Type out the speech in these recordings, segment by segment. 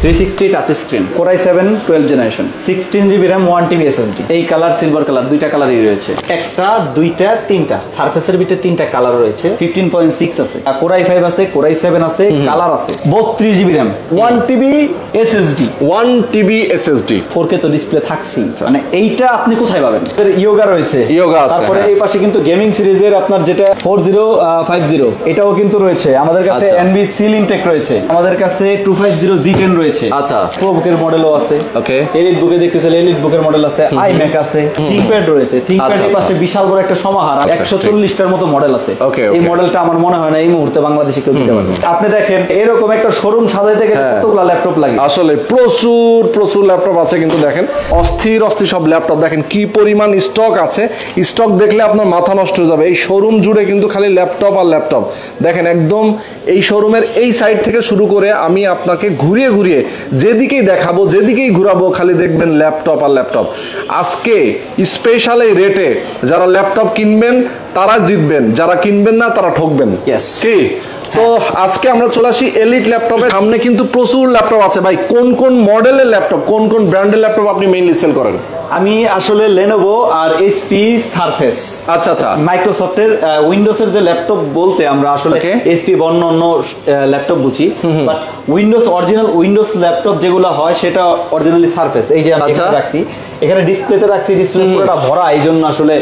360 touch screen, Core i7 12 generation, 16GB RAM, 1TB SSD। এই colour silver colour, দুইটা কালারই রয়েছে, একটা দুইটা তিনটা সারফেসের ভিতরে তিনটা কালার রয়েছে। 15.6 আছে, Core i5 আছে, Core i7 আছে, কালার আছে। 32GB RAM, 1TB SSD, 1TB SSD, 4K তো ডিসপ্লে থাকছেই। মানে এইটা আপনি কোথায় পাবেন? ইয়োগা রয়েছে, ইয়োগা আছে। তারপরে এই পাশে কিন্তু গেমিং সিরিজের আপনার যেটা 4050 এটাও কিন্তু রয়েছে আমাদের কাছে। NB সিল ইনটেক রয়েছে আমাদের কাছে, 250 G10 রয়েছে। আচ্ছা, প্রো বুকের মডেলও আছে। ওকে, এলিট বুকে দেখতেছেন, এলিট বুকের মডেল আছে, iMac আছে, থিংকপ্যাড রয়েছে। থিংকপ্যাডের পাশে বিশাল বড় একটা সমাহার, 140টার মতো মডেল আছে। এই মডেলটা আমার মনে হয় না এই মুহূর্তে বাংলাদেশে কেউ দিতে পারবে। আপনি দেখেন এরকম একটা শোরুম সাজাইতে গেলে কতগুলো ল্যাপটপ লাগে। আসলে প্রচুর ল্যাপটপ আছে, কিন্তু দেখেন অস্থির সব ল্যাপটপ, দেখেন কি পরিমাণ স্টক আছে। স্টক দেখলে আপনার মাথা নষ্ট হয়ে যাবে। এই শোরুম জুড়ে কিন্তু খালি ল্যাপটপ আর ল্যাপটপ। দেখেন একদম এই শোরুমের এই সাইড থেকে শুরু করে আমি আপনাকে ঘুরিয়ে ঘুরিয়ে যেদিকেই দেখাবো, যেদিকেই ঘুরাবো, খালি দেখবেন ল্যাপটপ আর ল্যাপটপ। আজকে স্পেশাল এই রেটে যারা ল্যাপটপ কিনবেন তারা জিতবেন, যারা কিনবেন না তারা ঠকবেন। কি তো আজকে আমরা চলে আসি এলিট ল্যাপটপের সামনে। কিন্তু প্রচুর ল্যাপটপ আছে ভাই। কোন কোন মডেলের ল্যাপটপ, কোন কোন ব্র্যান্ডের ল্যাপটপ আপনি মেইনলি সেল করেন? আমি আসলে Lenovo আর HP Surface। আচ্ছা, মাইক্রোসফটের উইন্ডোজের যে ল্যাপটপ বলতে আমরা আসলে HP বা অন্য ল্যাপটপ বুঝি, but Windows original Windows laptop যেগুলো হয় সেটা অরিজিনালি Surface। এই যে আমি রাখছি, এখানে ডিসপ্লেতে রাখছি, ডিসপ্লে পুরোটা ভরা, এই জন্য আসলে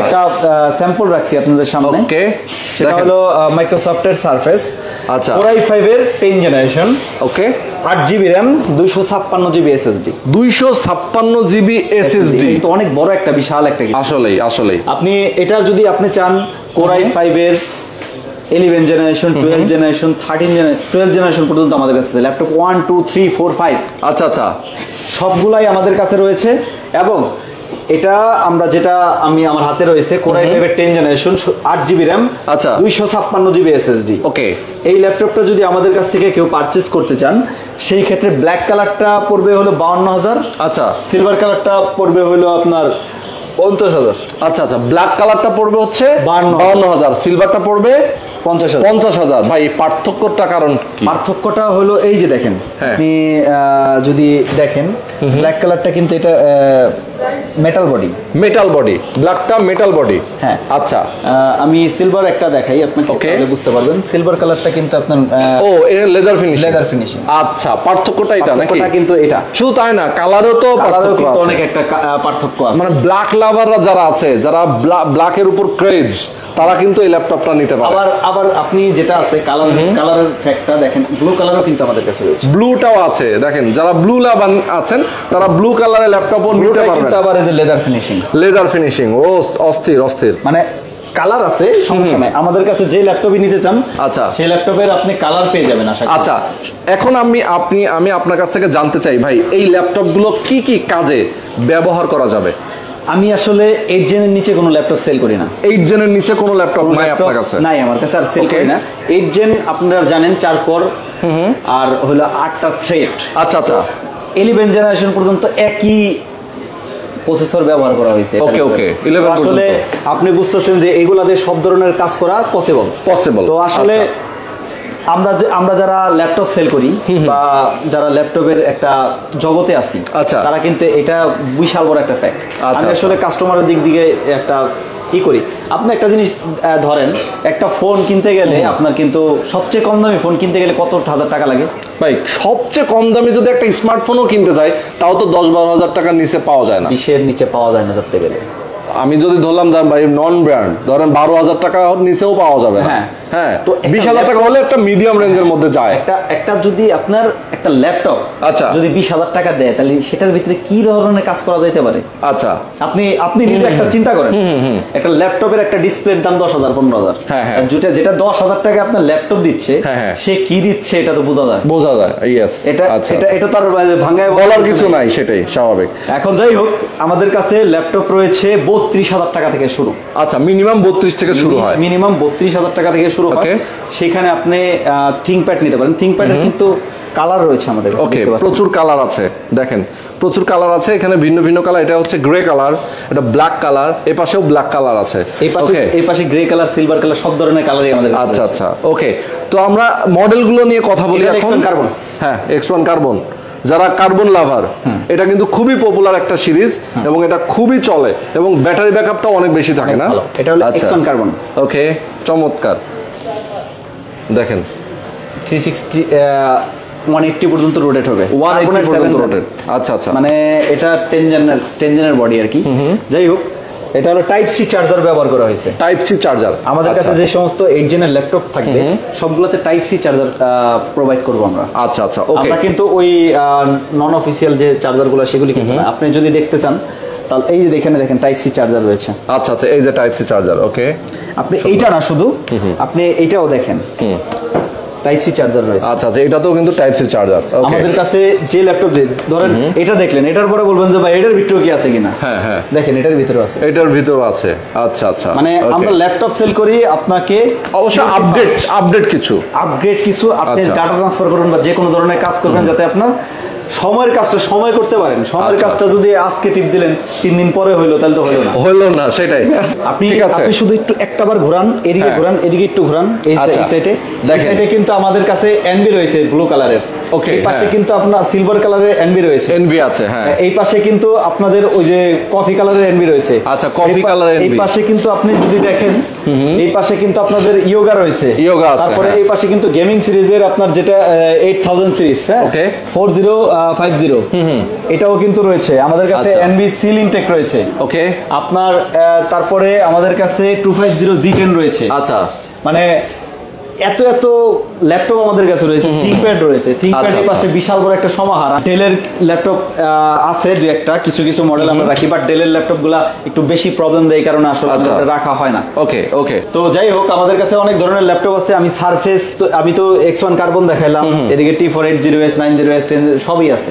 একটা স্যাম্পল রাখছি আপনাদের সামনে। সেটা হলো মাইক্রোসফটের Surface। আচ্ছা, Core i5 এর 10 জেনারেশন, ওকে, 8GB RAM, 256GB SSD, 256GB SSD। তো অনেক বড় একটা বিশাল একটা কিছু। আসলেই আপনি এটা যদি আপনি চান Core i5 এর 11 জেনারেশন, 12 জেনারেশন, 12 জেনারেশন পর্যন্ত আমাদের কাছে ল্যাপটপ 1 2 3 4 5 আচ্ছা সবগুলাই আমাদের কাছে রয়েছে। এবং এটা আমরা যেটা আমার হাতে রয়েছে Core i5 এর 10 জেনারেশন, 8GB RAM, আচ্ছা, 256GB SSD। ওকে, এই ল্যাপটপটা যদি আমাদের কাছ থেকে কেউ পারচেজ করতে চান, সেই ক্ষেত্রে ব্ল্যাক কালারটা পড়বে হলো 52,000। আচ্ছা, সিলভার কালারটা পড়বে হলো আপনার 50,000। আচ্ছা, ব্ল্যাক কালারটা পড়বে হচ্ছে 52,000, সিলভারটা পড়বে 50,000। ভাই পার্থক্যটা কারণ কি? পার্থক্যটা হলো এই যে দেখেন, আপনি যদি দেখেন ব্ল্যাক কালারটা কিন্তু এটা মেটাল বডি, ব্ল্যাকটা মেটাল বডি। হ্যাঁ, আচ্ছা, আমি সিলভার একটা দেখাই আপনাকে, তাহলে বুঝতে পারবেন। সিলভার কালারটা কিন্তু আপনার এটা লেদার ফিনিশিং। আচ্ছা, পার্থক্যটা এটা নাকি? কিন্তু এটা শুধু তাই না, কালারও কিন্তু অনেক একটা পার্থক্য আছে। মানে ব্ল্যাক লাভাররা যারা আছে, যারা ব্ল্যাকের উপর ক্রেজ, তারা কিন্তু এই ল্যাপটপটা নিতে পারে। আবার আপনি যেটা আছে কালারের ফ্যাক্টটা দেখেন, ব্লু কালারও কিন্তু আমাদের কাছে রয়েছে, ব্লুটাও আছে। দেখেন যারা ব্লু লাভার আছেন তারা ব্লু কালারের ল্যাপটপও নিতে পারবেন। কিন্তু আবার এই যে লেদার ফিনিশিং ও অস্থির, মানে কালার আছে, সমস্যা নাই। আমাদের কাছে যে ল্যাপটপই নিতে চান, আচ্ছা, সেই ল্যাপটপের আপনি কালার পেয়ে যাবেন আশা করি। আচ্ছা, এখন আমি আপনার কাছ থেকে জানতে চাই ভাই, এই ল্যাপটপগুলো কি কি কাজে ব্যবহার করা যাবে? আমি আসলে 8 জেনের নিচে কোনো ল্যাপটপ সেল করি না। 8 জেনের নিচে কোনো ল্যাপটপ নাই আপনার কাছে? নাই, আমার কাছে আর সেল করি না। 8 জেন আপনারা জানেন 4 কোর আর হলো 8টা থ্রেড। আচ্ছা, 11 জেনারেশন পর্যন্ত একই প্রসেসর ব্যবহার করা হয়েছে। ওকে, আসলে আপনি বুঝতেছেন যে এগুলা দিয়ে সব ধরনের কাজ করা পসিবল। তো আসলে আমরা যারা ল্যাপটপ সেল করি বা যারা ল্যাপটপের একটা জগতে আছি, তারা কিন্তু এটা বিশাল বড় একটা ফ্যাক্ট। আমি আসলে কাস্টমারের দিক থেকে একটা কি করি, আপনি একটা জিনিস ধরেন, একটা ফোন কিনতে গেলে আপনার কিন্তু সবচেয়ে কম দামি ফোন কিনতে গেলে কত হাজার টাকা লাগে ভাই? সবচেয়ে কম দামি যদি একটা স্মার্টফোনও কিনতে যাই, তাও তো 10-12 হাজার টাকার নিচে পাওয়া যায় না। 20-এর নিচে পাওয়া যায় না ধরতে গেলে। আমি যদি ধরলাম ভাই নন ব্র্যান্ড, ধরেন 12,000 টাকা নিচেও পাওয়া যাবে। হ্যাঁ, তো 20,000 টাকা হলে একটা মিডিয়াম রেঞ্জের মধ্যে যায়। একটা যদি আপনার একটা ল্যাপটপ যদি 20,000 টাকা দেয়, তাহলে সেটার ভিতরে কি ধরনের কাজ করা যেতে পারে? আচ্ছা, আপনি নিজে একটা চিন্তা করেন, একটা ল্যাপটপের একটা ডিসপ্লের দাম 10,000-15,000। যেটা 10,000 টাকা আপনার ল্যাপটপ দিচ্ছে, সে কি দিচ্ছে এটা তো বোঝা যায়। ইয়েস, এটা তার ভাঙায় বলার কিছু নাই, সেটাই স্বাভাবিক। এখন যাই হোক, আমাদের কাছে ল্যাপটপ রয়েছে 32,000 টাকা থেকে শুরু। আচ্ছা, মিনিমাম 32 থেকে শুরু হয়। মিনিমাম 32,000 টাকা থেকে শুরু হয়। সেখানে আপনি থিংকপ্যাড নিতে পারেন। থিংকপ্যাডের কিন্তু কালার রয়েছে আমাদের। ওকে, প্রচুর কালার আছে। দেখেন প্রচুর কালার আছে এখানে, ভিন্ন ভিন্ন কালার। এটা হচ্ছে গ্রে কালার, এটা ব্ল্যাক কালার, এই পাশেও ব্ল্যাক কালার আছে, এই পাশে গ্রে কালার, সিলভার কালার, সব ধরনের কালারই আমাদের। আচ্ছা আচ্ছা, ওকে। তো আমরা মডেলগুলো নিয়ে কথা বলি এখন। কার্বন, হ্যাঁ, X1 কার্বন, যারা কার্বন লাভার, এটা কিন্তু খুবই পপুলার একটা সিরিজ এবং এটা খুবই চলে এবং ব্যাটারি ব্যাকআপটাও অনেক বেশি থাকে না? এটা হলো X1 কার্বন। ওকে, চমৎকার। দেখেন 360 180 পর্যন্ত রোটেট হবে, 180 পর্যন্ত রোটেট। আচ্ছা আচ্ছা, মানে এটা 10 জেনের বডি আর কি। যাই হোক, এটা হলো টাইপ সি চার্জার ব্যবহার করা হয়েছে। টাইপ সি চার্জার আমাদের কাছে যে সমস্ত 8 জেনের ল্যাপটপ থাকবে সবগুলোতে টাইপ সি চার্জার প্রোভাইড করব আমরা। আচ্ছা আচ্ছা, ওকে। আমরা কিন্তু ওই নন অফিসিয়াল যে চার্জারগুলো সেগুলি কিন্তু না। আপনি যদি দেখতে চান তাহলে এই যে এখানে দেখেন টাইপ সি চার্জার রয়েছে। আচ্ছা আচ্ছা, এই যে টাইপ সি চার্জার, ওকে। আপনি এইটা না শুধু, আপনি এইটাও দেখেন টাইপ সি চার্জার রয়েছে। আচ্ছা আচ্ছা, এটাতেও কিন্তু টাইপ সি চার্জার। আমাদের কাছে যে ল্যাপটপ ধরেন এটা দেখলেন, এটার পরে বলবেন যে ভাই এটার ভিতরে কি আছে কিনা। হ্যাঁ হ্যাঁ, দেখেন এটার ভিতরে আছে, এটার ভিতরে আছে। আচ্ছা আচ্ছা, মানে আমরা ল্যাপটপ সেল করি আপনাকে অবশ্যই আপডেট কিছু আপনি ডাটা ট্রান্সফার করবেন বা যে কোনো ধরনের কাজ করবেন যাতে আপনার সময়ের কাজটা সময় করতে পারেন। সময়ের কাজটা যদি আজকে টিপ দিলেন 3 দিন পরে হইলো তাহলে তো হইলো না, সেটাই। আপনি শুধু একটু একটাবার ঘোরান, এদিকে ঘোরান, এদিকে একটু ঘোরান, এই সাইডে কিন্তু আমাদের কাছে এনবি রয়েছে ব্লু কালারের। ওকে, এই পাশে কিন্তু আপনার সিলভার কালারের এনবি রয়েছে, এনবি আছে। হ্যাঁ, এই পাশে কিন্তু আপনাদের ওই যে কফি কালারের এনবি রয়েছে। আচ্ছা, কফি কালারের এনবি। এই পাশে কিন্তু আপনি যদি দেখেন, এই পাশে কিন্তু আপনাদের ইয়োগা রয়েছে, তারপরে এই পাশে কিন্তু গেমিং সিরিজের আপনার যেটা 8000 সিরিজ, হ্যাঁ, 4050 এটাও কিন্তু রয়েছে আমাদের কাছে। এনবি সিল ইনটেক রয়েছে, ওকে। আপনার তারপরে আমাদের কাছে 250 G10 রয়েছে। আচ্ছা, মানে এত এত ল্যাপটপ আমাদের কাছে রয়েছে। থিংকপ্যাড রয়েছে, থিংকপ্যাডের পাশে বিশাল বড় একটা সমাহার। ডেলের ল্যাপটপ আছে দুই একটা, কিছু কিছু মডেল আমরা রাখি, বাট ডেলের ল্যাপটপগুলো একটু বেশি প্রবলেম দেয়, কারণে আসলে রাখা হয় না। ওকে ওকে, তো যাই হোক আমাদের কাছে অনেক ধরনের ল্যাপটপ আছে। আমি সারফেস, তো আমি তো X1 কার্বন দেখাইলাম, এদিকে T480S 90S 10 সবই আছে,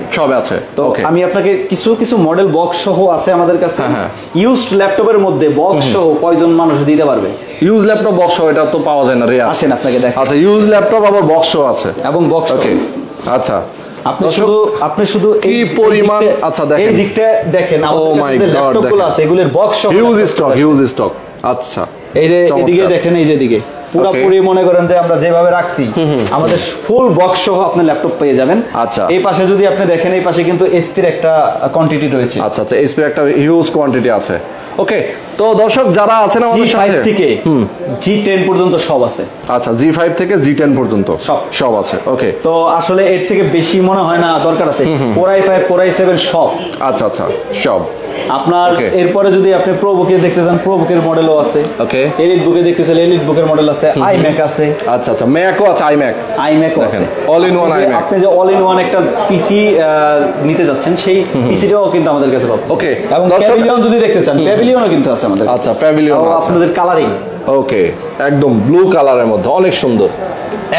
তো আমি আপনাকে কিছু কিছু মডেল বক্স সহ আছে আমাদের কাছে। ইউজড ল্যাপটপের মধ্যে বক্স সহ কয়জন মানুষ দিতে পারবে? ইউজ ল্যাপটপ বক্স এটা তো পাওয়া যায় না, রে আসেন আপনাকে দেখ। আচ্ছা, ইউজ ল্যাপটপ আবার বক্স আছে এবং বক্স, ওকে। আচ্ছা, আপনি শুধু কি পরিমাণ, আচ্ছা দেখেন এই দিকটা দেখেন, আমাদের কাছে যে ল্যাপটপগুলো আছে এগুলোর বক্স সহ হিউজ স্টক। আচ্ছা, এই যে এদিকে দেখেন, এই যে এদিকে পুরোপুরি মনে করেন যে আমরা যেভাবে রাখছি আমাদের ফুল বক্স সহ আপনি ল্যাপটপ পেয়ে যাবেন। আচ্ছা, এই পাশে যদি আপনি দেখেন, এই পাশে কিন্তু এসপির একটা কোয়ান্টিটি রয়েছে। আচ্ছা আচ্ছা, এসপির একটা হিউজ কোয়ান্টিটি আছে। ওকে, তো দর্শক যারা আছেন আমাদের সাথে, G5 থেকে G10 পর্যন্ত সব আছে। আচ্ছা, G5 থেকে G10 পর্যন্ত সব আছে। ওকে, তো আসলে এর থেকে বেশি মনে হয় না দরকার আছে। Core i5 Core i7 সব। আচ্ছা আচ্ছা, সব আপনার। এরপরে যদি আপনি প্রো বুকে দেখতে চান, প্রো বুকের মডেলও আছে। ওকে, এলিট বুকে দেখতে চান, এলিট বুকের মডেল আছে। iMac আছে। আচ্ছা আচ্ছা, ম্যাকও আছে, iMacও আছে, অল ইন ওয়ান iMac। আপনি যে অল ইন ওয়ান একটা পিসি নিতে যাচ্ছেন, সেই পিসিটাও কিন্তু আমাদের কাছে পাবেন। ওকে, এবং প্যাভিলিয়ন যদি দেখতে চান, প্যাভিলিয়নও কিন্তু আছে আমাদের। আচ্ছা, প্যাভিলিয়ন আপনাদের কালারিং, ওকে, একদম ব্লু কালারের মধ্যে অনেক সুন্দর।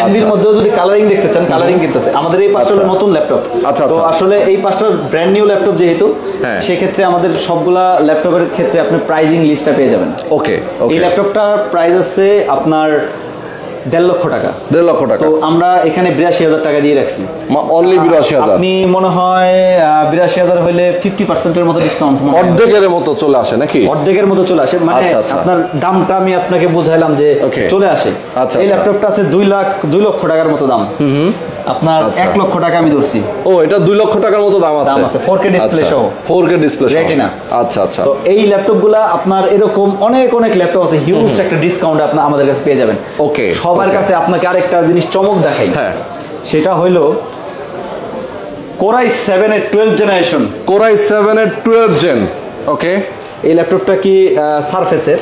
এনভির মধ্যেও যদি কালারিং দেখতে চান, কালারিং কিন্তু আছে আমাদের। এই পাঁচটা হলো নতুন ল্যাপটপ। আচ্ছা, তো আসলে এই পাঁচটা ব্র্যান্ড নিউ ল্যাপটপ যেহেতু, সেক্ষেত্রে আমাদের সবগুলা ল্যাপটপের ক্ষেত্রে আপনি প্রাইজিং লিস্টটা পেয়ে যাবেন। ওকে, এই ল্যাপটপটার প্রাইস আছে আপনার 1.5 লক্ষ টাকা। 1.5 লক্ষ টাকা, তো আমরা এখানে 82,000 টাকা দিয়ে রাখছি, অনলি 82,000। আপনি মনে হয় 82,000 হইলে 50% এর মতো ডিসকাউন্ট, অর্ধেকের মতো চলে আসে নাকি? অর্ধেকের মতো চলে আসে, মানে আপনার দামটা আমি আপনাকে বুঝাইলাম যে চলে আসে। এই ল্যাপটপটা আছে 2 লক্ষ টাকার মতো দাম। আপনার 1 লক্ষ টাকা আমি ধরছি। ও, এটা 2 লক্ষ টাকার মতো দাম আছে, 4K ডিসপ্লে সহ, 4K ডিসপ্লে রেটিনা। আচ্ছা আচ্ছা, তো এই ল্যাপটপগুলা আপনার এরকম অনেক অনেক ল্যাপটপ আছে, হিউজ একটা ডিসকাউন্ট আপনি আমাদের কাছে পেয়ে যাবেন। ওকে, সবার কাছে আপনাকে আরেকটা জিনিস চমক দেখাই, সেটা হইলো Core i7 এর 12th জেনারেশন। Core i7 এর 12th জেন। ওকে, এই ল্যাপটপটা কি সারফেসের।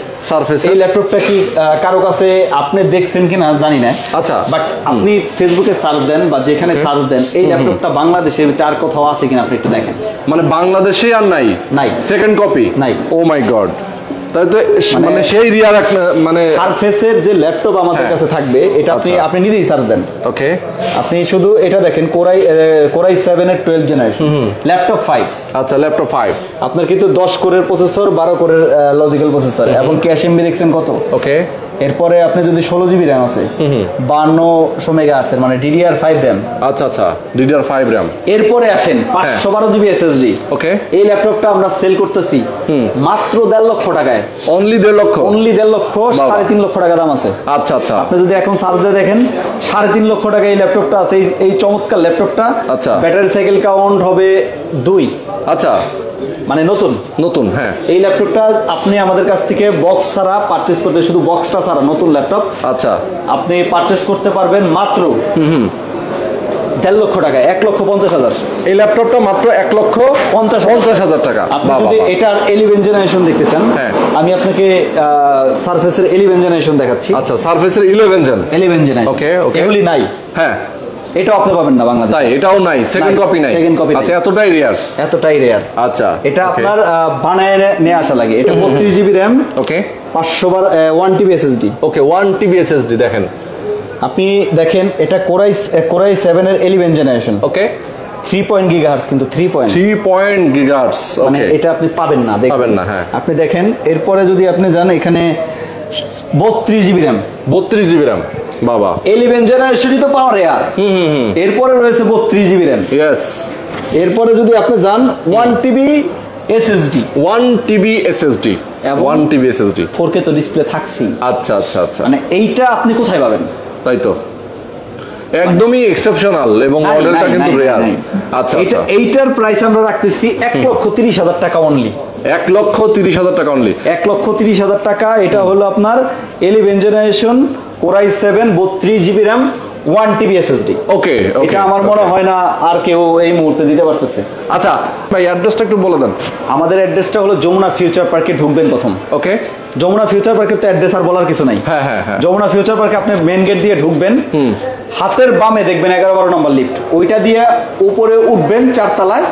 এই ল্যাপটপটা কি কারো কাছে আপনি দেখছেন কিনা জানি না। আচ্ছা, বাট আপনি ফেসবুকে সার্চ দেন বা যেখানে সার্চ দেন, এই ল্যাপটপটা বাংলাদেশের আর কোথাও আছে কিনা আপনি একটু দেখেন। মানে বাংলাদেশে আর নাই, সেকেন্ড কপি নাই। ও মাই গড, তাই তো, মানে সেই রিয়ার মানে সারফেসের যে ল্যাপটপ আমাদের কাছে থাকবে, এটা আপনি নিজেই সার্চ দেন। ওকে, আপনি শুধু এটা দেখেন, Core i7 এর 12th জেনারেশন, ল্যাপটপ 5। আচ্ছা, ল্যাপটপ 5 আপনার কিন্তু 10 কোরের প্রসেসর, 12 কোরের লজিক্যাল প্রসেসর, এবং ক্যাশ এমবি দেখছেন কত? ওকে, এরপরে আপনি যদি 16 GB র্যাম আছে 5200 মেগাহার্টজ মানে DDR5 র্যাম। আচ্ছা আচ্ছা, DDR5 র্যাম। এরপরে আসেন 512 GB SSD। ওকে, এই ল্যাপটপটা আমরা সেল করতেছি মাত্র 1.5 লক্ষ টাকায়। অনলি 1.5 লক্ষ? অনলি 1.5 লক্ষ, 3.5 লক্ষ টাকা দাম আছে। আচ্ছা আচ্ছা, আপনি যদি এখন সার্চ দিয়ে দেখেন 3.5 লক্ষ টাকা এই ল্যাপটপটা আছে। এই চমৎকার ল্যাপটপটা। আচ্ছা, ব্যাটারি সাইকেল কাউন্ট হবে 2। আচ্ছা, মানে নতুন নতুন। হ্যাঁ, এই ল্যাপটপটা আপনি আমাদের কাছ থেকে বক্স ছাড়া পারচেজ করতে, শুধু বক্সটা ছাড়া নতুন ল্যাপটপ আচ্ছা আপনি পারচেজ করতে পারবেন মাত্র 1.5 লক্ষ টাকা, 1,50,000। এই ল্যাপটপটা মাত্র 1,50,000 টাকা। আপনি যদি এটার 11 জেনারেশন দেখতে চান, আমি আপনাকে সারফেসের 11 জেনারেশন দেখাচ্ছি। আচ্ছা, সারফেসের 11 জেনারেশন। ওকে, এগুলি নাই। হ্যাঁ, এটাও আপনি পাবেন না বাংলাদেশে। তাই, এটাও নাই, সেকেন্ড কপি নাই। Second copy. আচ্ছা, এতটাই রেয়ার? এতটাই রেয়ার। আচ্ছা, এটা আপনার বানায় নিয়ে আসা লাগে। এটা 32 GB র্যাম। ওকে, 1 TB SSD। ওকে, 1 TB SSD। দেখেন, আপনি দেখেন এটা কোরাই 7 এর 11 জেনারেশন। ওকে, 3 GHz, কিন্তু 3 GHz। মানে এটা আপনি পাবেন না, পাবেন না। হ্যাঁ, আপনি দেখেন। এরপরে যদি আপনি যান, এখানে 32 GB র্যাম। 32 GB র্যাম, বাবা। 11 জেনারেশনই তো পাওয়ার রেয়ার। এরপরে রয়েছে 32 GB র্যাম। ইয়েস। এরপরে যদি আপনি যান 1 TB SSD। 1 TB SSD। 1 TB SSD। 4K তো ডিসপ্লে থাকছেই। আচ্ছা আচ্ছা আচ্ছা, মানে এইটা আপনি কোথায় পাবেন? তাই তো, একদমই এক্সেপশনাল এবং মডেলটা কিন্তু রেয়ার। আচ্ছা, এইটার প্রাইস আমরা রাখতেছি 1,30,000 টাকা অনলি। 1,30,000 টাকা অনলি। 1,30,000 টাকা। এটা হলো আপনার 11 generation core i 7 32 GB RAM 1 TB SSD। ওকে, এটা আমার মনে হয় না আর কেউ এই মুহূর্তে দিতে পারতেছে। আচ্ছা ভাই, অ্যাড্রেসটা একটু বলে দেন। আমাদের অ্যাড্রেসটা হলো যমুনা ফিউচার পার্কে ঢুকবেন প্রথম। ওকে, যমুনা ফিউচার পার্কের তো অ্যাড্রেস আর বলার কিছু নাই। হ্যাঁ হ্যাঁ হ্যাঁ, যমুনা ফিউচার পার্কে আপনি মেইন গেট দিয়ে ঢুকবেন, হাতের বামে দেখবেন 11-12 নম্বর লিফট, ওইটা দিয়ে উপরে উঠবেন 4 তলায়।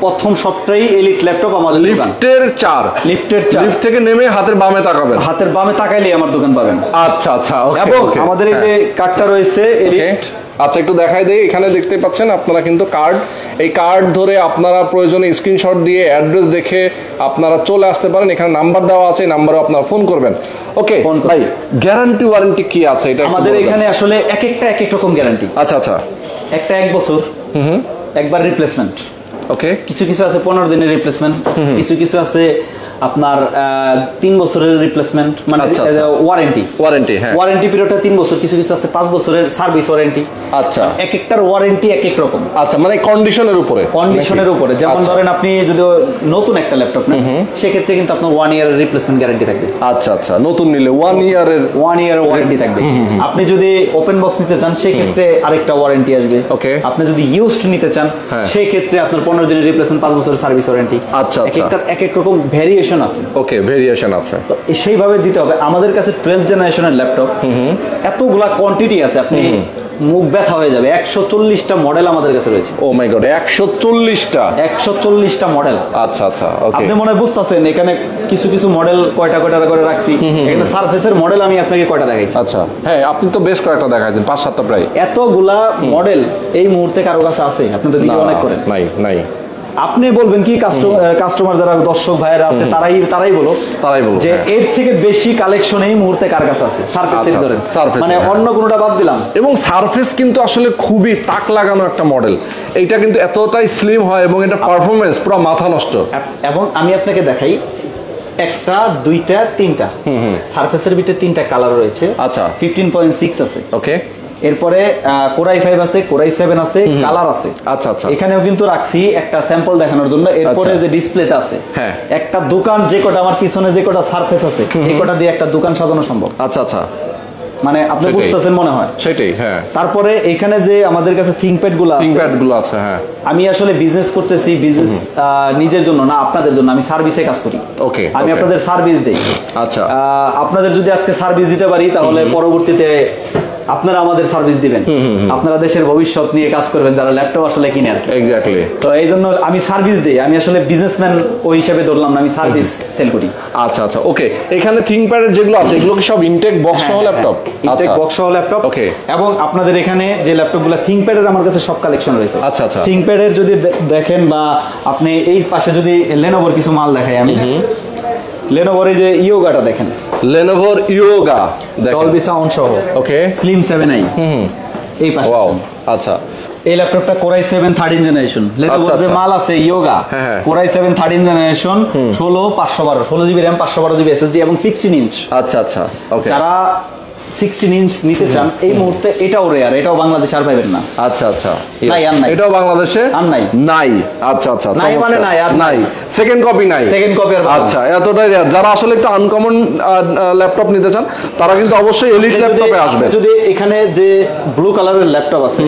প্রথম সবটাই এলিট ল্যাপটপ আমাদের লিফটের 4। লিফট থেকে নেমে হাতের বামে তাকাবেন, হাতের বামে তাকাইলেই আমার দোকান পাবেন। আচ্ছা আচ্ছা, এবং আমাদের এই যে কার্ডটা রয়েছে এলিট। আচ্ছা, একটু দেখাই দেই। এখানে দেখতে পাচ্ছেন আপনারা কিন্তু কার্ড, এই কার্ড ধরে আপনারা প্রয়োজনে স্ক্রিনশট দিয়ে অ্যাড্রেস দেখে আপনারা চলে আসতে পারেন। এখানে নাম্বার দেওয়া আছে, নাম্বারে আপনারা ফোন করবেন। ওকে ভাই, গ্যারান্টি ওয়ারেন্টি কি আছে এটা? আমাদের এখানে আসলে এক এক রকম গ্যারান্টি। আচ্ছা আচ্ছা, একটা 1 বছর, একবার রিপ্লেসমেন্ট। ওকে, কিছু কিছু আছে 15 দিনের রিপ্লেসমেন্ট, কিছু আছে আপনার 3 বছরের রিপ্লেসমেন্ট, মানে ওয়ারেন্টি। হ্যাঁ, ওয়ারেন্টি পিরিয়ডটা 3 বছর। কিছু আছে 5 বছরের সার্ভিস ওয়ারেন্টি। আচ্ছা, এক একটার ওয়ারেন্টি এক এক রকম। আচ্ছা, মানে কন্ডিশনের উপরে। যেমন ধরেন আপনি যদি নতুন একটা ল্যাপটপ নেন, সেক্ষেত্রে কিন্তু আপনার 1 ইয়ারের রিপ্লেসমেন্ট গ্যারান্টি থাকবে। আচ্ছা আচ্ছা, নতুন নিলে 1 ইয়ারের ওয়ারেন্টি থাকবে। আপনি যদি ওপেন বক্স নিতে চান, সেক্ষেত্রে আরেকটা ওয়ারেন্টি আসবে। ওকে, আপনি যদি ইউজড নিতে চান, সেই ক্ষেত্রে আপনার 15 দিনের রিপ্লেসমেন্ট, 5 বছরের সার্ভিস ওয়ারেন্টি। আচ্ছা, একটার এক এক রকম ভেরিয়েশন আছে। ওকে, ভেরিয়েশন আছে, তো সেইভাবে দিতে হবে। আমাদের কাছে 12 জেনারেশনের ল্যাপটপ, এতগুলা কোয়ান্টিটি আছে, আপনি মুখ ব্যথা হয়ে যাবে। 140টা মডেল আমাদের কাছে রয়েছে। ও মাই গড, 140টা মডেল। আচ্ছা আচ্ছা, আপনি মনে বুঝতেছেন এখানে কিছু কিছু মডেল কয়টা করে রাখছি। এখানে সারফেসের মডেল আমি আপনাকে কয়টা দেখাইছি। আচ্ছা, হ্যাঁ, আপনি তো বেশ কয়েকটা দেখাইছেন, 5-7টা প্রায়। এতগুলা মডেল এই মুহূর্তে কারো কাছে আছে? আপনি তো ভিডিও অনেক করেন। নাই। আপনি বলবেন কি, কাস্টমার যারা দর্শক ভাইয়েরা আছে তারাই বলো যে এর থেকে বেশি কালেকশন এই মুহূর্তে কার কাছে আছে? সারফেস ধরেন, মানে অন্য কোনোটা বাদ দিলাম। এবং সারফেস কিন্তু আসলে খুবই তাক লাগানো একটা মডেল। এইটা কিন্তু এতটাই স্লিম হয় এবং এটা পারফরমেন্স পুরো মাথা নষ্ট। এবং আমি আপনাকে দেখাই, 1টা 2টা 3টা সারফেসের ভিতরে 3টা কালার রয়েছে। আচ্ছা, 15.6 আছে। ওকে, এরপরে কোরাই 5 আছে, কোরাই 7 আছে, কালার আছে। আচ্ছা আচ্ছা, এখানেও কিন্তু রাখছি একটা স্যাম্পল দেখানোর জন্য। এরপরে যে ডিসপ্লেটা আছে, একটা দোকান, যে কটা আমার পিছনে যে কটা সারফেস আছে, এই কটা দিয়ে একটা দোকান সাজানো সম্ভব। আচ্ছা আচ্ছা, মানে আপনি বুঝতেছেন মনে হয়। সেটাই, হ্যাঁ। তারপরে এখানে যে আমাদের কাছে থিংকপ্যাড গুলো আছে, হ্যাঁ, আমি আসলে বিজনেস করতেছি, বিজনেস নিজের জন্য না, আপনাদের জন্য। আমি সার্ভিসে কাজ করি। ওকে, আমি আপনাদের সার্ভিস দেই। আচ্ছা, আপনাদের যদি আজকে সার্ভিস দিতে পারি, তাহলে পরবর্তীতে আপনারা আমাদের সার্ভিস দিবেন, আপনারা দেশের ভবিষ্যৎ নিয়ে কাজ করবেন, যারা ল্যাপটপ আসলে কিনে আর কি। এক্স্যাক্টলি, তো এই জন্য আমি সার্ভিস দিই। আমি আসলে বিজনেসম্যান ওই হিসেবে ধরলাম না, আমি সার্ভিস সেল করি। আচ্ছা আচ্ছা, ওকে। এখানে থিংকপ্যাডের যেগুলো আছে, এগুলো কি সব ইনটেক বক্স সহ ল্যাপটপ? ইনটেক বক্স সহ ল্যাপটপ। ওকে, এবং আপনাদের এখানে যে ল্যাপটপগুলো থিংকপ্যাডের আমার কাছে সব কালেকশন রয়েছে। আচ্ছা আচ্ছা, থিংকপ্যাডের যদি দেখেন, বা আপনি এই পাশে যদি লেনোভোর কিছু মাল দেখাই, আমি লেনোভোর এই যে ইয়োগাটা দেখেন, Lenovo Yoga ডলবি সাউন্ড সহ। ওকে, স্লিম 7i এই পাশে। ওয়াও, আচ্ছা এই ল্যাপটপটা কোরাই 7 13 জেনারেশন। লেনোভোর যে মাল আছে yoga, core i 7 13 generation, 16 512 16 GB RAM 512 GB SSD এবং 16 ইঞ্চ। আচ্ছা আচ্ছা, ওকে। যারা 16 ইঞ্চ নিতে চান এই মুহূর্তে এটাও রেয়ার, এটাও বাংলাদেশে আর পাবেন না। আচ্ছা আচ্ছা, নাই, আর নাই, এটাও বাংলাদেশে আর নাই। নাই, আচ্ছা আচ্ছা, নাই মানে নাই, আর নাই, সেকেন্ড কপি নাই, সেকেন্ড কপি আর আচ্ছা, এতটাই রেয়ার। যারা আসলে একটু আনকমন ল্যাপটপ নিতে চান তারা কিন্তু অবশ্যই এলিট ল্যাপটপে আসবে। যদি এখানে যে ব্লু কালারের ল্যাপটপ আছে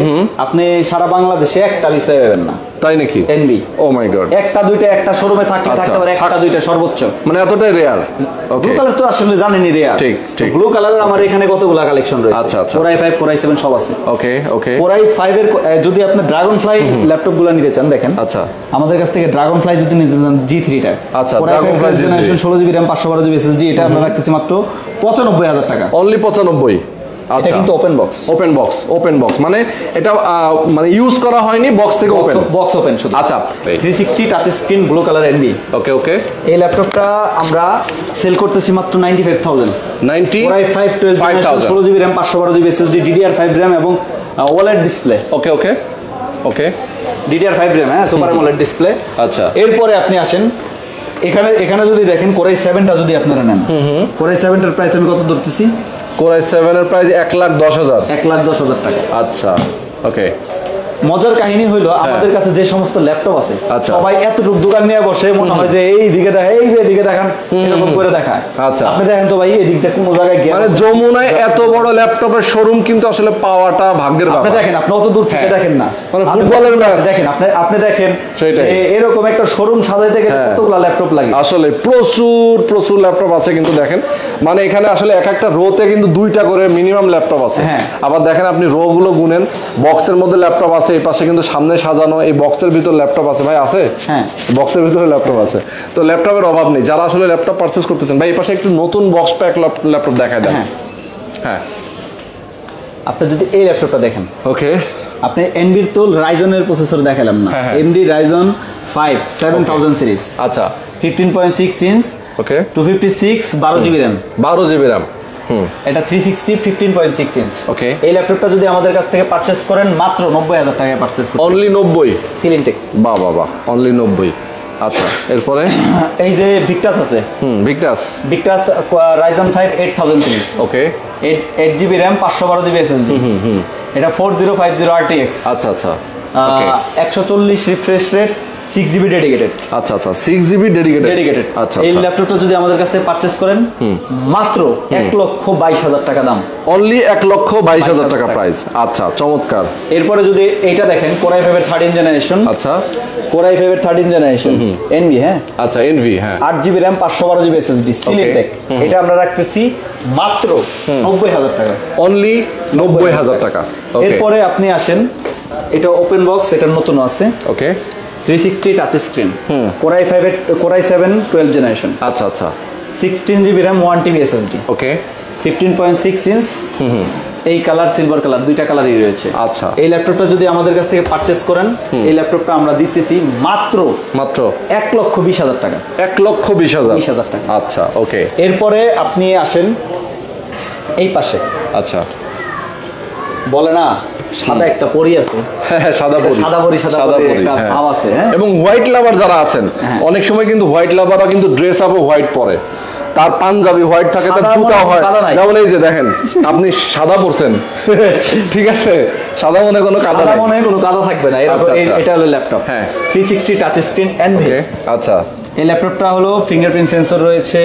আপনি সারা বাংলাদেশে একটা লিস্টে পাবেন না। তাই নাকি? এনবি, ও মাই গড, একটা দুইটা একটা শোরুমে থাকতে পারে, একটা দুইটা সর্বোচ্চ, মানে এতটাই রেয়ার। ব্লু কালার তো আসলে জানেনই রেয়ার। ঠিক ঠিক, ব্লু কালারের আমার এখানে কতগুলা কালেকশন রয়েছে। আচ্ছা আচ্ছা, কোরাই 5 কোরাই 7 সব আছে। ওকে ওকে। কোরাই 5 এর যদি আপনি ড্রাগন ফ্লাই ল্যাপটপগুলো নিতে চান, দেখেন আচ্ছা, আমাদের কাছ থেকে ড্রাগন ফ্লাই যদি নিতে চান G3 টা, আচ্ছা, dragon fly generation 16 GB RAM 512 GB SSD, এটা আমরা রাখতেছি মাত্র 95,000 টাকা। অনলি 95। এটা কিন্তু open box. Open box, open box মানে এটা মানে ইউজ করা হয়নি, বক্স থেকে ওপেন, বক্স ওপেন শুধু। আচ্ছা, 360 টাচ স্ক্রিন ব্লু কালার এনবি। Okay okay. এই ল্যাপটপটা আমরা সেল করতেছি মাত্র 95,000। 90 core i 5 12 generation 16 GB RAM 512 GB SSD, DDR5 RAM এবং OLED display. Okay okay okay, DDR5 RAM, হ্যাঁ, সুপার AMOLED ডিসপ্লে। আচ্ছা, এরপরে আপনি আসেন এখানে যদি দেখেন কোরাই 7টা যদি আপনারা নেন, কোরাই 7টার প্রাইস আমি কত ধরতেছি? কোরাই 7 এর প্রাইস 1,10,000। 1,10,000 টাকা। আচ্ছা, ওকে। মজার কাহিনী হইলো আমাদের কাছে যে সমস্ত ল্যাপটপ আছে সবাই এতটুকু দোকান নিয়ে বসে মনে হয় যে এই দিকে দেখা, এই যে এদিকে দেখান, এরকম করে দেখায়। আচ্ছা, আপনি দেখেন তো ভাই এই দিকটা কোন জায়গায় গেল, মানে যমুনায় এত বড় ল্যাপটপের শোরুম কিন্তু আসলে পাওয়াটা ভাগ্যের ব্যাপার। আপনি দেখেন, আপনি অত দূর থেকে দেখেন না, মানে ফুটবলের ম্যাচ দেখেন, আপনি দেখেন এরকম একটা শোরুম সাজাইতে গেলে কতগুলো ল্যাপটপ লাগে। আসলে প্রচুর প্রচুর ল্যাপটপ আছে কিন্তু দেখেন, মানে এখানে আসলে এক একটা রোতে কিন্তু 2টা করে মিনিমাম ল্যাপটপ আছে। আবার দেখেন আপনি রো গুলো গুনেন, বক্সের মধ্যে ল্যাপটপ আছে, এই পাশে কিন্তু সামনে সাজানো, এই বক্সের ভিতর ল্যাপটপ আছে। ভাই আছে? হ্যাঁ, বক্সের ভিতরে ল্যাপটপ আছে। তো ল্যাপটপের অভাব নেই যারা আসলে ল্যাপটপ পারচেজ করতে চান। ভাই এই পাশে একটু নতুন বক্স প্যাক ল্যাপটপ দেখায় দেন। হ্যাঁ, আপনি যদি এই ল্যাপটপটা দেখেন, ওকে, আপনি এনবির তো রাইজনের প্রসেসর দেখালাম না, এমডি রাইজন 5 7000 সিরিজ। আচ্ছা, 15.6 ইঞ্চ, ওকে, 256 12 জিবি র‍্যাম, 12 জিবি র‍্যাম। এটা 360 15.6 ইঞ্চ। ওকে, এই ল্যাপটপটা যদি আমাদের কাছ থেকে পারচেজ করেন মাত্র 90,000 টাকায় পারচেজ করতে। অনলি 90? সিলিনটেক। বাহ বাহ বাহ, অনলি 90। আচ্ছা, এরপরে এই যে ভিক্টাস আছে, ভিক্টাস রাইজন 5 8000 সিরিজ। ওকে, 8 জিবি র‍্যাম 512 জিবি এসএসডি। এটা 4050 RTX। আচ্ছা আচ্ছা, 140 রিফ্রেশ রেট, 6 জিবি ডেডিকেটেড। আচ্ছা আচ্ছা, 6 জিবি ডেডিকেটেড। আচ্ছা, এই ল্যাপটপটা যদি আমাদের কাছ থেকে পারচেজ করেন মাত্র 1,22,000 টাকা দাম। অনলি 1,22,000 টাকা প্রাইস। আচ্ছা, চমৎকার। এরপরে যদি এইটা দেখেন, কোরাই 5 এর 13 জেনারেশন। আচ্ছা, কোরাই 5 এর 13 জেনারেশন এনভি। হ্যাঁ, আচ্ছা, এনভি। হ্যাঁ, 8 জিবি র‍্যাম 512 জিবি এসএসডি, সিলিনটেক। এটা আমরা রাখতেছি মাত্র 90,000 টাকা। অনলি 90,000 টাকা। এরপরে আপনি আসেন, এটা ওপেন বক্স, এটা নতুন আছে। ওকে, 360 টাচ স্ক্রিন, কোরাই 5 এর কোরাই 7 12 জেনারেশন। আচ্ছা আচ্ছা, 16 জিবি র‍্যাম 1 টিবি এসএসডি। ওকে, 15.6 ইঞ্চ। এই কালার সিলভার কালার, দুইটা কালারই রয়েছে। আচ্ছা, এই ল্যাপটপটা যদি আমাদের কাছ থেকে পারচেজ করেন, এই ল্যাপটপটা আমরা দিতেছি মাত্র 1,20,000 টাকা। 1,20,000 টাকা। আচ্ছা, ওকে। এরপরে আপনি আসেন এই পাশে। আচ্ছা, বলে না সাদা একটা পরি আছে, সাদা পরি একটা ভাব আছে। এবং হোয়াইট লাভার যারা আছেন, অনেক সময় কিন্তু হোয়াইট লাভাররা কিন্তু ড্রেস আপও হোয়াইট পরে, তার পাঞ্জাবি হোয়াইট থাকে, তার জুতা হয়। যেমন এই যে দেখেন আপনি সাদা পরছেন, ঠিক আছে, সাদা মনে কোনো কাদা থাকবে না। এটা হলো ল্যাপটপ। হ্যাঁ, 360 টাচ স্ক্রিন এনভি। আচ্ছা, এই ল্যাপটপটা হলো ফিঙ্গারপ্রিন্ট সেন্সর রয়েছে,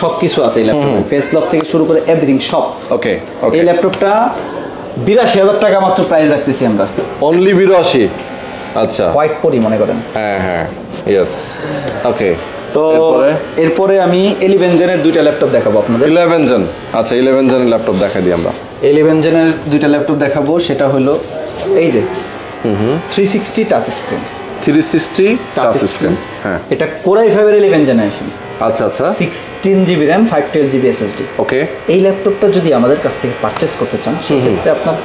সবকিছু আছে এই ল্যাপটপে, ফেস লক থেকে শুরু করে এভরিথিং সব। ওকে, এই ল্যাপটপটা 82,000 টাকা মাত্র প্রাইস রাখতেছি আমরা। অনলি 82? আচ্ছা, হোয়াইট পরি মনে করেন। হ্যাঁ হ্যাঁ, ইয়েস, ওকে। তো এরপরে আমি 11 জেনের দুইটা ল্যাপটপ দেখাবো আপনাদের। 11 জেন? আচ্ছা, 11 জেনের ল্যাপটপ দেখাই দিই আমরা। 11 জেনের দুইটা ল্যাপটপ দেখাবো, সেটা হলো এই যে 360 টাচ স্ক্রিন। 360 টাচ স্ক্রিন, হ্যাঁ। এটা কোরাই 5 এর 11 জেনারেশন। আচ্ছা আচ্ছা, 16 জিবি র‍্যাম 512 জিবি এসএসডি। ওকে, এই ল্যাপটপটা যদি আমাদের কাছ থেকে পারচেজ করতে চান সেক্ষেত্রে আপনার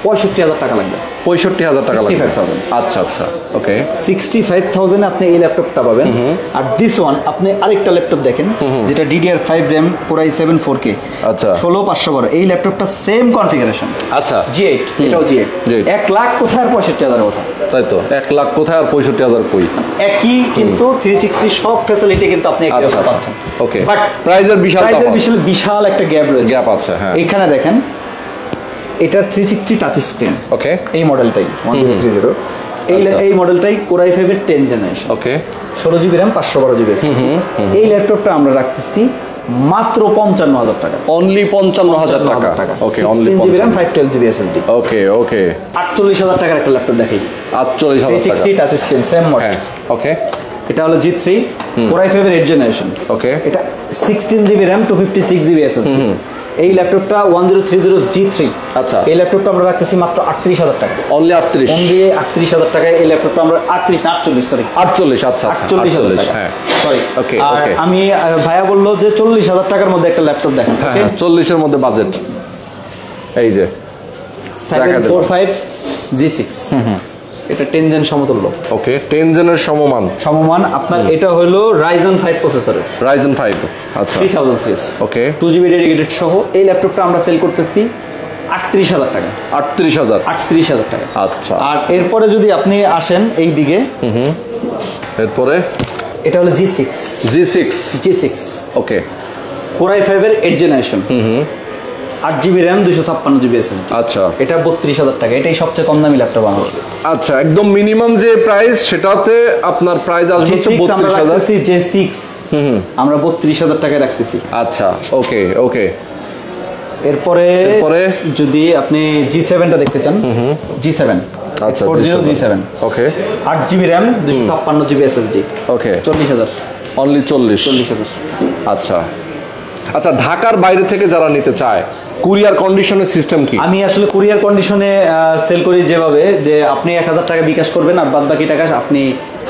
65,000 টাকা লাগবে। 65,000 টাকা লাগবে। 65,000 আচ্ছা আচ্ছা, ওকে। 65,000 আপনি এই ল্যাপটপটা পাবেন। আর দিস ওয়ান আপনি আরেকটা ল্যাপটপ দেখেন, যেটা DDR5 RAM Core i7 4K, আচ্ছা 16512। এই ল্যাপটপটা সেম কনফিগারেশন, আচ্ছা G8, এটাও G8। 1 লাখ কোথায় আর 65,000 কোথায়, তাই তো 1 লাখ কোথায় আর 65,000 কই। একই কিন্তু 360 সব ফ্যাসিলিটি কিন্তু আপনি একই রকম পাচ্ছেন। ওকে, বাট প্রাইজের বিশাল একটা গ্যাপ রয়েছে। গ্যাপ আছে, হ্যাঁ। এখানে দেখেন, এটা 360 টাচ স্ক্রিন, ওকে। এই মডেলটাই 1030, এই মডেলটাই Core i5 এর 10 জেনারেশন, ওকে। 16GB RAM 512GB SSD। এই ল্যাপটপটা আমরা রাখতেছি মাত্র 55,000 টাকা, অনলি 55,000 টাকা। Okay, only 16GB RAM 512GB SSD। Okay okay, 48,000 টাকার একটা ল্যাপটপ দেখাই, 48,000 টাকা, 360 touch screen, same model. Okay, এটা হলো G3 Core i5 এর 8 জেনারেশন, ওকে। এটা 16GB RAM 256GB SSD। এই ল্যাপটপটা 1030 G3। আচ্ছা, এই ল্যাপটপটা আমরা রাখতেছি মাত্র 38,000 টাকা, অনলি 38, অনলি 38,000 টাকায় এই ল্যাপটপটা আমরা 48 সরি 48, আচ্ছা 48,000 টাকা, হ্যাঁ সরি। ওকে আর ওকে। আমি ভাইয়া বললো যে 40,000 টাকার মধ্যে একটা ল্যাপটপ দেখেন, হ্যাঁ 40 এর মধ্যে বাজেট, এই যে 745 G6, এটা 10 জেন সমতুল্য, ওকে, 10 জেনের সমমান আপনার। এটা হলো Ryzen 5 প্রসেসরের, Ryzen 5, আচ্ছা 3000 সিরিজ, ওকে। 2GB ডেডিকেটেড সহ এই ল্যাপটপটা আমরা সেল করতেছি 38,000 টাকা, 38,000 টাকা। আচ্ছা, আর এরপরে যদি আপনি আসেন এই দিকে, এরপরে এটা হলো G6, ওকে। Core i5 এর 8 generation, 8GB RAM 256GB SSD। আচ্ছা, এটা 32,000 টাকা, এটাই সবচেয়ে কম দামি ল্যাপটপ আমার। আচ্ছা, একদম মিনিমাম যে প্রাইস সেটাতে আপনার প্রাইস আসবে 32,000। J6 আমরা 32,000 টাকায় রাখতেছি। আচ্ছা, ওকে ওকে। এরপরে যদি আপনি G7টা দেখতে চান, G7, আচ্ছা 40 G7, ওকে, 8GB RAM 256GB SSD, ওকে, 40,000, অনলি 40,000। আচ্ছা আচ্ছা, ঢাকার বাইরে থেকে যারা নিতে চায়, কুরিয়ার কন্ডিশনের সিস্টেম কি? আমি আসলে কুরিয়ার কন্ডিশনে সেল করি যেভাবে, যে আপনি 1,000 টাকা বিকাশ করবেন আর বাদ বাকি টাকা আপনি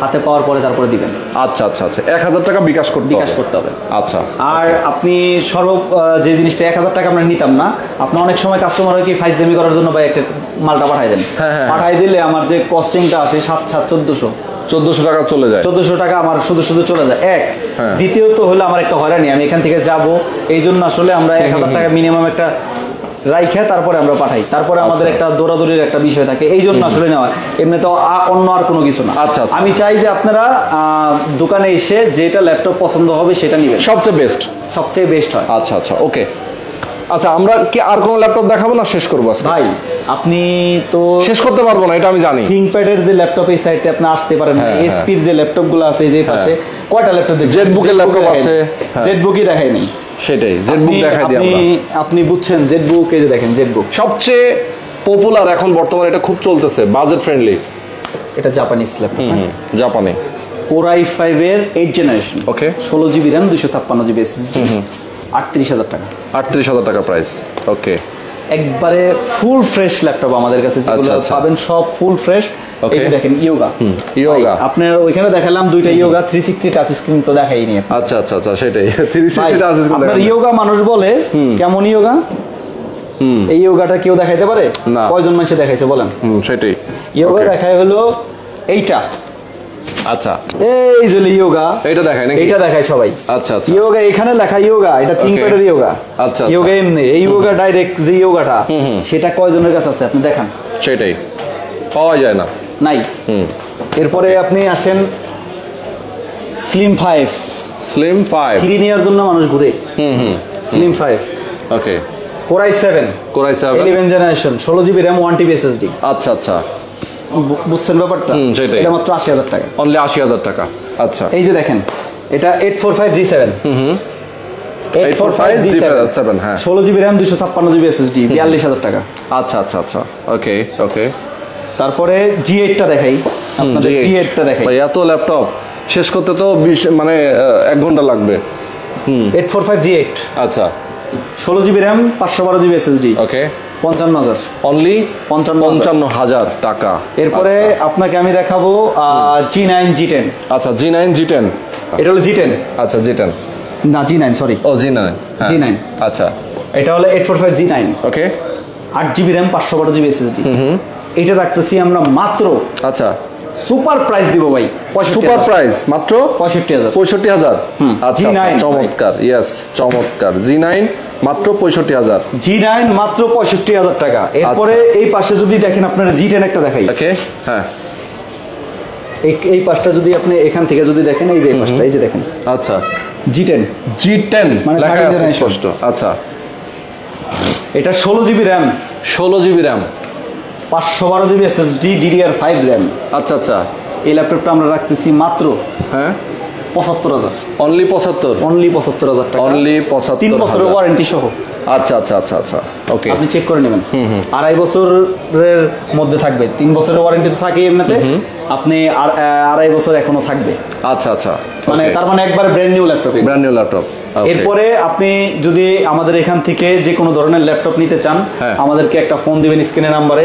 হাতে পাওয়ার পরে তারপরে দিবেন। আচ্ছা আচ্ছা আচ্ছা, 1,000 টাকা বিকাশ করতে হবে। আচ্ছা, আর আপনি যে জিনিসটা 1,000 টাকা আমরা নিতাম না, আপনি অনেক সময় কাস্টমার হয় কি ফাইজলামি করার জন্য বা একটা মালটা পাঠাই দেন, পাঠাই দিলে আমার যে কস্টিংটা আসে 7,400 টাকা চলে যায়, 1,400 টাকা আমার শুধু চলে যায়। দ্বিতীয়ত হলো আমার একটা হয়রানি, আমি এখান থেকে যাব, এই জন্য আসলে আমরা 1,000 টাকা মিনিমাম একটা রাইখা তারপরে আমরা পাঠাই, তারপরে আমাদের একটা দৌড়াদৌড়ির একটা বিষয় থাকে, এই জন্য আসলে নেওয়া, এমনি তো অন্য আর কোনো কিছু না। আচ্ছা, আমি চাই যে আপনারা দোকানে এসে যেটা ল্যাপটপ পছন্দ হবে সেটা নিবেন, সবচেয়ে বেস্ট হয়। আচ্ছা আচ্ছা, ওকে। আচ্ছা, আমরা কি আর কোনো ল্যাপটপ দেখাবো না শেষ করবো? ভাই আপনি তো শেষ করতে পারবো না, এটা আমি জানি। থিংকপ্যাডের যে ল্যাপটপ এই সাইডে আপনি আসতে পারেন, এসপির যে ল্যাপটপ গুলো আছে এই যে পাশে, কয়টা ল্যাপটপ দেখছেন? জেটবুকের ল্যাপটপ আছে, জেটবুকই দেখায়নি, সেটাই জেটবুক দেখাই দিই আমরা। আপনি বুঝছেন জেটবুক, এই যে দেখেন জেটবুক সবচেয়ে পপুলার এখন বর্তমানে, এটা খুব চলতেছে, বাজেট ফ্রেন্ডলি। এটা জাপানিজ ল্যাপটপ, জাপানি Core i5 এর 8 জেনারেশন, ওকে, 16GB RAM 256GB SSD, 38,000 টাকা, 38,000 টাকা প্রাইস, ওকে। একবারে ফুল ফ্রেশ ল্যাপটপ আমাদের কাছে যেগুলো পাবেন সব ফুল ফ্রেশ। এই যে দেখেন ইয়োগা, আপনার ওইখানে দেখালাম দুইটা ইয়োগা 360 টাচ স্ক্রিন তো দেখাইনি। আচ্ছা আচ্ছা আচ্ছা, সেটাই 360 টাচ স্ক্রিন। আপনার ইয়োগা মানুষ বলে কেমন ইয়োগা, এই ইয়োগাটা কেউ দেখাইতে পারে? কয়জন মানুষ দেখাইছে বলেন? সেটাই ইয়োগা দেখায় হলো এইটা, আচ্ছা এই যে ইয়োগা, এটা দেখায় নাকি? এটা দেখায় সবাই। আচ্ছা আচ্ছা, ইয়োগা এখানে লেখা ইয়োগা, এটা থিংকপ্যাডের ইয়োগা। আচ্ছা, ইয়োগা এমনি, এই ইয়োগা ডাইরেক্ট যে ইয়োগাটা সেটা কয়জনের কাছে আছে আপনি দেখান? সেটাই পাওয়া যায় না, নাই। এরপরে আপনি আসেন স্লিম 5, 3 নেওয়ার জন্য মানুষ ঘুরে। স্লিম 5, ওকে। Core i7 11 generation, 16GB RAM 1TB SSD। আচ্ছা আচ্ছা, বুঝছেন ব্যাপারটা? এটা মাত্র 80,000 টাকা, অনলি 80,000 টাকা। আচ্ছা, এই যে দেখেন এটা 845 G7, 845 G7, হ্যাঁ, 16GB RAM 256GB SSD, 42,000 টাকা। আচ্ছা আচ্ছা আচ্ছা, ওকে ওকে। তারপরে G8টা দেখাই আপনাদের, G8টা দেখাই। ভাই এত ল্যাপটপ শেষ করতে তো 1 ঘন্টা লাগবে। 845 G8, আচ্ছা, 16GB RAM 512GB SSD, ওকে, 55,000, অনলি 55,000 টাকা। এরপরে আপনাকে আমি দেখাবো G9 G10। আচ্ছা, G9 G10, এটা হলো G10, আচ্ছা G10 না G9 সরি, ও G9, G9, আচ্ছা, এটা হলো 845 G9, ওকে, 8GB RAM 512GB SSD, এটা রাখতেছি আমরা মাত্র, আচ্ছা সুপার প্রাইস দিব ভাই, সুপার প্রাইস মাত্র 65,000। 65,000। আচ্ছা G9 চমৎকার, ইয়েস চমৎকার। G9 মাত্র 65,000। G9 মাত্র 65,000 টাকা। এরপরে এই পাশে যদি দেখেন আপনারা G10 একটা দেখাই। ওকে, হ্যাঁ এই পাশটা যদি আপনি এখান থেকে যদি দেখেন, এই যে এই পাশটা, এই যে দেখেন, আচ্ছা G10 G10 মানে লেখা 30 আছে generation। স্পষ্ট। আচ্ছা এটা 16 GB RAM, 16 GB RAM, 512 GB SSD, DDR5 RAM. আচ্ছা আচ্ছা, এই ল্যাপটপটা আমরা রাখতেছি মাত্র হ্যাঁ 75,000, অনলি 75, অনলি 75,000 টাকা, অনলি 75। 3 বছরের ওয়ারেন্টি সহ। আচ্ছা আচ্ছা আচ্ছা আচ্ছা, ওকে আপনি চেক করে নেবেন, 2.5 বছরের মধ্যে থাকবে। 3 বছরের ওয়ারেন্টি তো থাকে এমনিতে, আপনি 2.5 বছর এখনো থাকবে। আচ্ছা আচ্ছা, মানে তার মানে একবারে brand new laptop. Brand new laptop. এরপরে আপনি যদি আমাদের এখান থেকে যে কোনো ধরনের ল্যাপটপ নিতে চান, আমাদেরকে একটা ফোন দিবেন স্ক্রিনের নাম্বারে।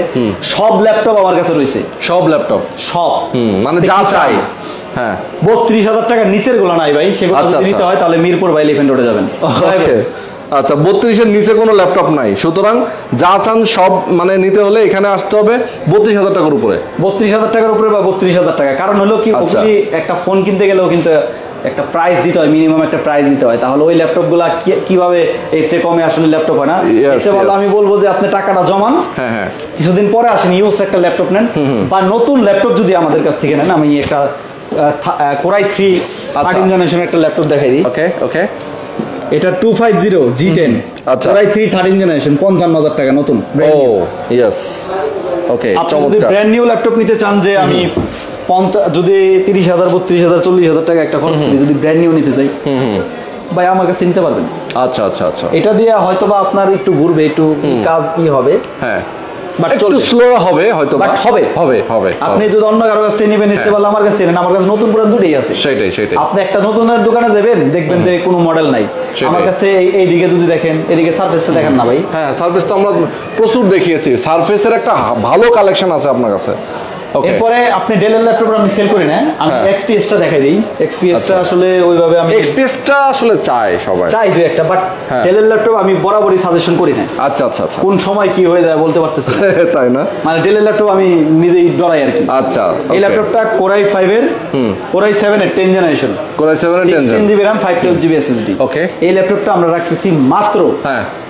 সব ল্যাপটপ আমার কাছে রয়েছে, সব ল্যাপটপ, সব মানে যা চাই। হ্যাঁ 32,000 টাকার নিচের গুলো নাই ভাই, সেগুলো যদি নিতে হয় তাহলে মিরপুর বাই এলিফ্যান্ট রোডে যাবেন। আচ্ছা 32-এর নিচে কোনো ল্যাপটপ নাই, সুতরাং যা চান সব মানে নিতে হলে এখানে আসতে হবে 32,000 টাকার উপরে। 32,000 টাকার উপরে বা 32,000 টাকা। কারণ হলো কি, একটা ফোন কিনতে গেলেও কিন্তু একটা প্রাইস দিতে হয়, মিনিমাম একটা প্রাইস দিতে হয়। তাহলে ওই ল্যাপটপ গুলা কিভাবে এর চেয়ে কমে আসলে ল্যাপটপ হয় না। আমি বলবো যে আপনি টাকাটা জমান, কিছুদিন পরে আসেন, ইউজ একটা ল্যাপটপ নেন, বা নতুন ল্যাপটপ যদি আমাদের কাছ থেকে নেন। আমি একটা কোরাই 3 13 জেনারেশন একটা ল্যাপটপ দেখাই দিই। ওকে ওকে, এটা 250 G10 কোরাই 3 13 জেনারেশন, 55,000 টাকা নতুন। ও ইয়েস, ওকে আপনি যদি ব্র্যান্ড নিউ ল্যাপটপ নিতে চান, যে আমি 50 যদি 30,000 32,000 40,000 টাকা একটা খরচ করি, যদি ব্র্যান্ড নিউ নিতে চাই, ভাই আমার কাছে নিতে পারবেন। আচ্ছা আচ্ছা আচ্ছা, এটা দিয়ে হয়তোবা আপনার একটু ঘুরবে, একটু কাজ হবে, হ্যাঁ বাট একটু স্লো হবে হয়তো, বাট হবে হবে হবে। আপনি যদি অন্য কারো কাছ থেকে নেবেন, নিতে পারলে আমার কাছে নেন। আমার কাছে নতুন পুরান দুটোই আছে। সেটাই সেটাই, আপনি একটা নতুনের দোকানে যাবেন, দেখবেন যে কোনো মডেল নাই। আমার কাছে এইদিকে যদি দেখেন, এদিকে সারফেসটা দেখেন না ভাই। হ্যাঁ সারফেস তো আমরা প্রচুর দেখিয়েছি, সারফেসের একটা ভালো কালেকশন আছে আপনার কাছে। এরপরে আপনি ডেলের ল্যাপটপ আমি সেল করি না, আমি এক্সপিএসটা দেখাই দিই। এক্সপিএসটা আসলে ওইভাবে আমি এক্সপিএসটা আসলে চাই সবাই, চাই দুই একটা, বাট ডেলের ল্যাপটপ আমি বরাবরই সাজেশন করি না। আচ্ছা আচ্ছা আচ্ছা, কোন সময় কি হয়ে যায় বলতে পারতেছি না, তাই না? মানে ডেলের ল্যাপটপ আমি নিজেই ডরাই আর কি। আচ্ছা, এই ল্যাপটপটা কোরাই 5 এর কোরাই 7 এর 10 জেনারেশন, কোরাই 7 এর 16 জিবি RAM 512 জিবি SSD। ওকে, এই ল্যাপটপটা আমরা রাখতেছি মাত্র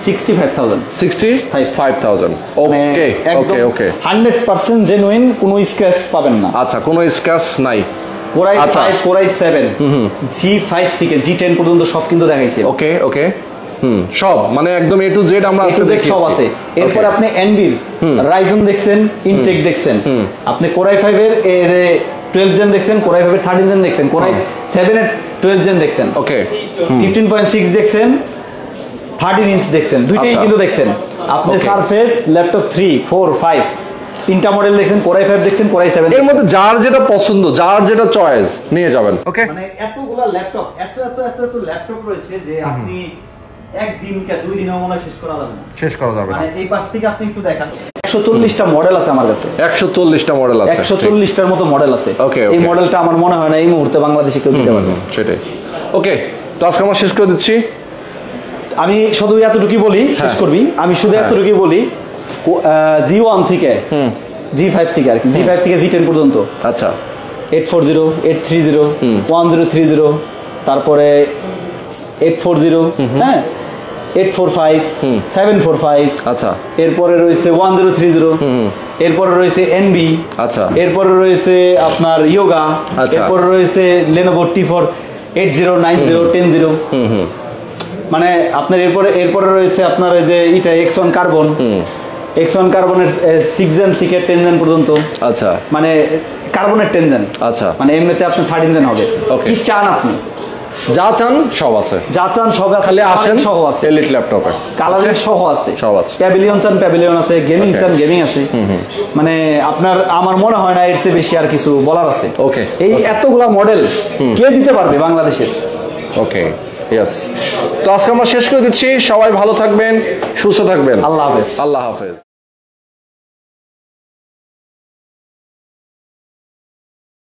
65,000। 65,000, ওকে ওকে ওকে, 100% জেনুইন, কোনো স্ক্র্যাচ পাবেন না। আচ্ছা, কোনো স্ক্র্যাচ নাই। কোরাই 5 কোরাই 7 G5 থেকে G10 পর্যন্ত সব কিন্তু দেখাইছে। ওকে ওকে, সব মানে একদম A to Z আমরা আজকে দেখি, সব আছে। এরপর আপনি এনবির রাইজন দেখছেন, ইনটেক দেখছেন, আপনি কোরাই 5 এর 12 জেন দেখছেন, কোরাই 5 এর 13 জেন দেখছেন, কোরাই 7 এর 12 জেন দেখছেন, ওকে 15.6 দেখছেন, 13 ইঞ্চ দেখছেন, দুইটাই কিন্তু দেখছেন। আপনি সারফেস ল্যাপটপ 3 4 5 তিনটা মডেল দেখছেন, কোরাই 5 দেখছেন, কোরাই 7 এর মধ্যে যার যেটা পছন্দ, যার যেটা চয়েস নিয়ে যাবেন। ওকে, মানে এতগুলা ল্যাপটপ, এত ল্যাপটপ রয়েছে যে আপনি একদিনকে দুই দিনেও মনে শেষ করা যাবে না, শেষ করা যাবে না। মানে এই পাশ থেকে আপনি একটু দেখান, 140টা মডেল আছে আমার কাছে, 140টা মডেল আছে, 140টার মতো মডেল আছে। এই মডেলটা আমার মনে হয় না এই মুহূর্তে বাংলাদেশে কেউ দিতে পারবে। সেটাই। ওকে, তো আজকে আমরা শেষ করে দিচ্ছি। আমি শুধু এতটুকুই বলি, শেষ করবি, আমি শুধু এতটুকুই বলি, G1 থেকে G5 থেকে আর কি, G5 থেকে G10 পর্যন্ত, আচ্ছা 840 830 1030, তারপরে 840, হ্যাঁ 845 745, আচ্ছা এরপরে রয়েছে 1030, এরপরে রয়েছে এনবি, আচ্ছা এরপরে রয়েছে আপনার ইয়োগা, এরপরে রয়েছে Lenovo T4 8090 10, মানে আপনার এরপরে রয়েছে আপনার এই যে এটা X1 কার্বন, X1 কার্বনের 6 জেন থেকে 10 জেন পর্যন্ত, আচ্ছা মানে কার্বনের 10 জেন, আচ্ছা মানে এমনিতে আপনি 13 জেন হবে। কি চান আপনি, যা চান সব আছে, যা চান সব আছে, খালি আসেন, সহ আছে, এলিট ল্যাপটপে কালারের সহ আছে, সব আছে। প্যাভিলিয়ন চান প্যাভিলিয়ন আছে, গেমিং চান গেমিং আছে, মানে আপনার আমার মনে হয় না এর চেয়ে বেশি আর কিছু বলার আছে। ওকে, এই এতগুলা মডেল কে দিতে পারবে বাংলাদেশের? ওকে, ইয়েস। তো আজকে আমরা শেষ করে দিচ্ছি। সবাই ভালো থাকবেন, সুস্থ থাকবেন। আল্লাহ হাফেজ। আল্লাহ হাফেজ।